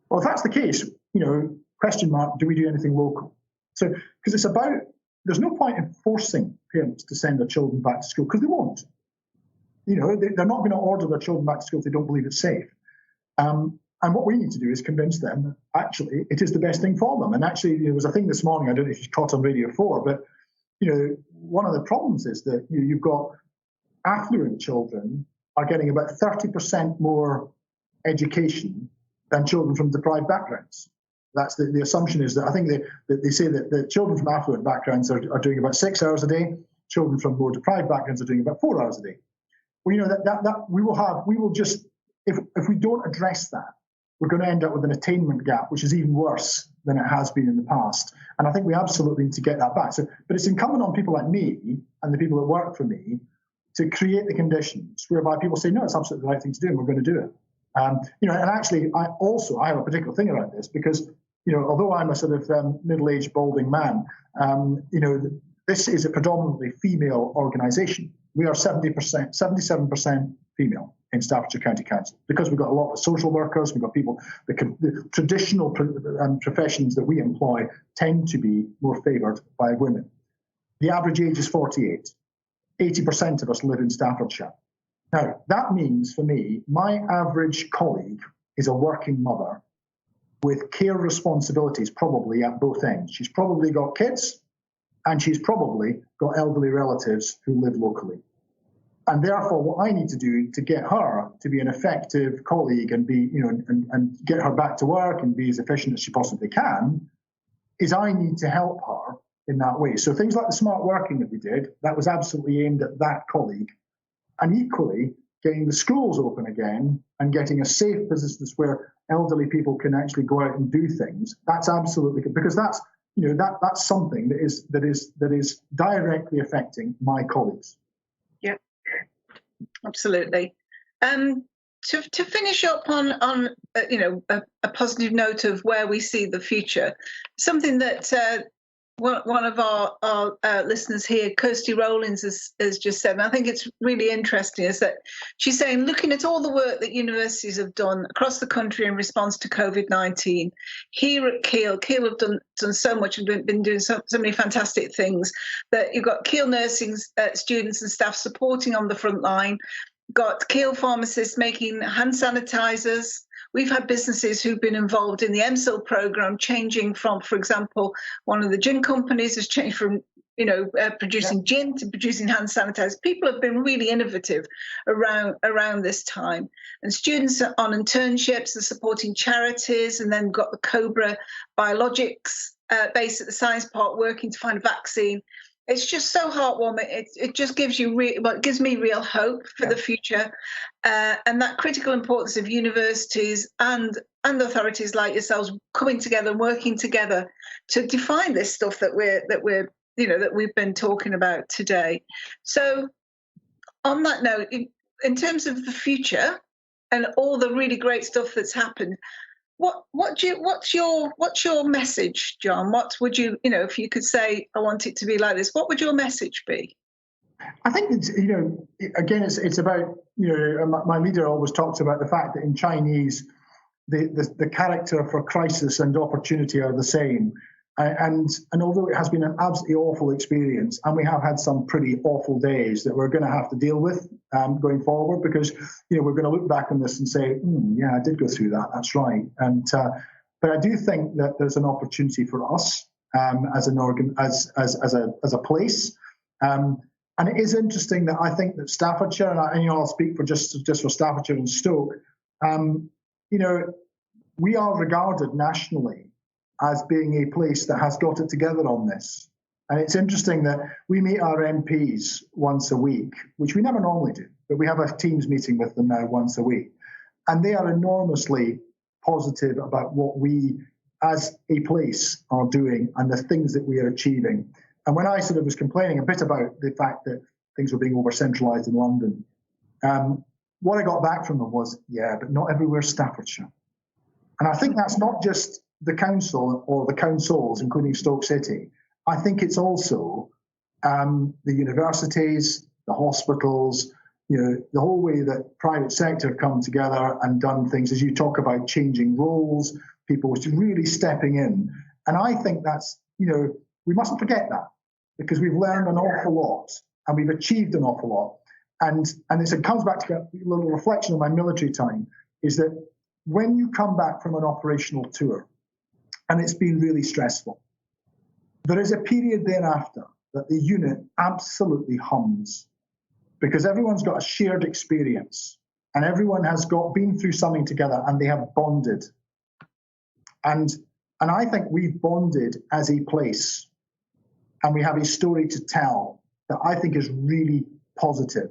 Well, if that's the case, question mark, do we do anything local? So, because it's about, there's no point in forcing parents to send their children back to school, because they won't. They're not going to order their children back to school if they don't believe it's safe. And what we need to do is convince them that actually it is the best thing for them. And actually, there was a thing this morning, I don't know if you caught on Radio 4, but one of the problems is that you've got affluent children are getting about 30% more education than children from deprived backgrounds. That's the assumption is that I think they say that the children from affluent backgrounds are doing about 6 hours a day. Children from more deprived backgrounds are doing about 4 hours a day. Well, we will just, if we don't address that, we're going to end up with an attainment gap, which is even worse than it has been in the past. And I think we absolutely need to get that back. So, but it's incumbent on people like me and the people that work for me to create the conditions whereby people say, no, it's absolutely the right thing to do, and we're going to do it. And actually, I have a particular thing around this because, although I'm a sort of middle-aged, balding man, this is a predominantly female organisation. We are 77% female in Staffordshire County Council because we've got a lot of social workers, we've got people, the traditional professions that we employ tend to be more favoured by women. The average age is 48. 80% of us live in Staffordshire. Now, that means for me, my average colleague is a working mother with care responsibilities probably at both ends. She's probably got kids, and she's probably got elderly relatives who live locally. And therefore, what I need to do to get her to be an effective colleague and be, and get her back to work and be as efficient as she possibly can, is I need to help her in that way. So things like the smart working that we did, that was absolutely aimed at that colleague. And equally, getting the schools open again and getting a safe business where elderly people can actually go out and do things. That's absolutely good, because that's that's something that is directly affecting my colleagues. Yeah, absolutely. To finish up on a positive note of where we see the future, something that One of our listeners here, Kirsty Rowlands, has just said, and I think it's really interesting, is that she's saying, looking at all the work that universities have done across the country in response to COVID-19, here at Keele have done so much and been doing so many fantastic things, that you've got Keele nursing students and staff supporting on the front line, got Keele pharmacists making hand sanitizers. We've had businesses who've been involved in the MSIL program, changing from, for example, one of the gin companies has changed from, producing gin to producing hand sanitizers. People have been really innovative around this time. And students are on internships and supporting charities, and then got the Cobra Biologics base at the Science Park working to find a vaccine. It's just so heartwarming. It just gives you it gives me real hope for the future, and that critical importance of universities and authorities like yourselves coming together and working together to define this stuff that we've been talking about today. So, on that note, in terms of the future and all the really great stuff that's happened, what's your message, John? What would you, if you could say, I want it to be like this, what would your message be? I think it's, again, it's about, my leader always talks about the fact that in Chinese, the character for crisis and opportunity are the same. And although it has been an absolutely awful experience, and we have had some pretty awful days that we're going to have to deal with going forward, because we're going to look back on this and say, yeah, I did go through that. That's right. And but I do think that there's an opportunity for us as an organ, as a place. And it is interesting that I think that Staffordshire, and I'll speak for just for Staffordshire and Stoke, we are regarded nationally as being a place that has got it together on this. And it's interesting that we meet our MPs once a week, which we never normally do, but we have a Teams meeting with them now once a week. And they are enormously positive about what we as a place are doing and the things that we are achieving. And when I sort of was complaining a bit about the fact that things were being over-centralised in London, what I got back from them was, yeah, but not everywhere's Staffordshire. And I think that's not just the council or the councils, including Stoke City. I think it's also the universities, the hospitals, the whole way that private sector have come together and done things, as you talk about changing roles, people really stepping in. And I think that's, we mustn't forget that, because we've learned an awful lot and we've achieved an awful lot. And it comes back to a little reflection of my military time, is that when you come back from an operational tour, and it's been really stressful, there is a period thereafter that the unit absolutely hums, because everyone's got a shared experience and everyone has been through something together and they have bonded. And I think we've bonded as a place, and we have a story to tell that I think is really positive.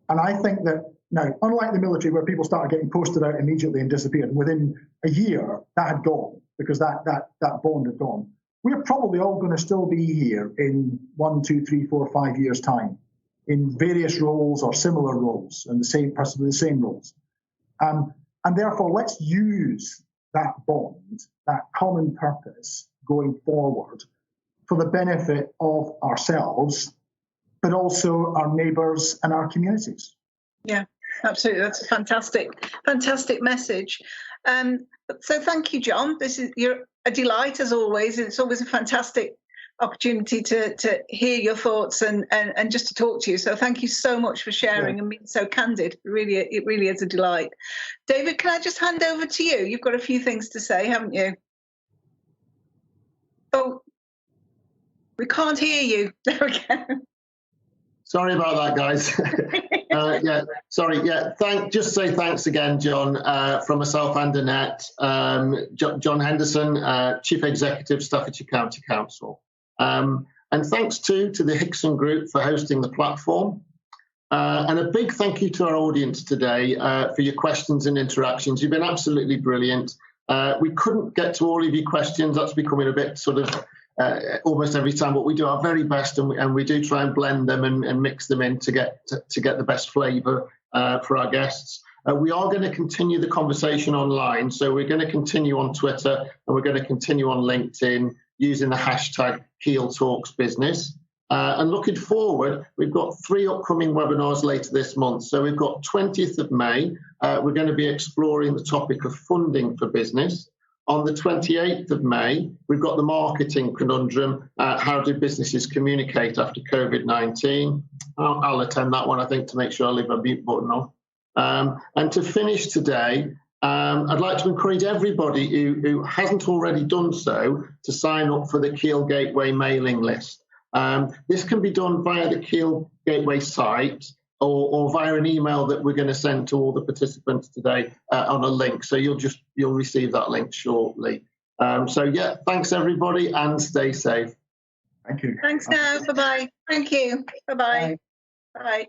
And I think that now, unlike the military, where people started getting posted out immediately and disappeared, and within a year that had gone, because that bond had gone, we're probably all going to still be here in 1, 2, 3, 4, 5 years' time, in various roles or similar roles, and possibly the same roles. And therefore, let's use that bond, that common purpose going forward for the benefit of ourselves, but also our neighbours and our communities. Yeah, absolutely. That's a fantastic message. So thank you, John. You're a delight as always. It's always a fantastic opportunity to hear your thoughts and just to talk to you. So thank you so much for sharing and being so candid. It really is a delight. David, can I just hand over to you? You've got a few things to say, haven't you? Oh, we can't hear you. There we go. Sorry about that, guys. Just say thanks again, John, from myself and Annette. John Henderson, Chief Executive, Staffordshire County Council. And thanks to the Hickson Group for hosting the platform. And a big thank you to our audience today for your questions and interactions. You've been absolutely brilliant. We couldn't get to all of your questions. That's becoming a bit sort of almost every time, but we do our very best, and we do try and blend them and mix them in to get the best flavour for our guests. We are going to continue the conversation online, so we're going to continue on Twitter and we're going to continue on LinkedIn, using the hashtag Keele Talks Business. And looking forward, we've got 3 upcoming webinars later this month. So we've got 20th of May, we're going to be exploring the topic of funding for business. On the 28th of May, we've got the marketing conundrum, how do businesses communicate after COVID-19? I'll attend that one, I think, to make sure I leave my mute button on. And to finish today, I'd like to encourage everybody who hasn't already done so to sign up for the Keele Gateway mailing list. This can be done via the Keele Gateway site or via an email that we're going to send to all the participants today on a link. So you'll receive that link shortly. So yeah, thanks everybody and stay safe. Thank you. Thanks now. Bye-bye. Thank you. Bye-bye. Bye.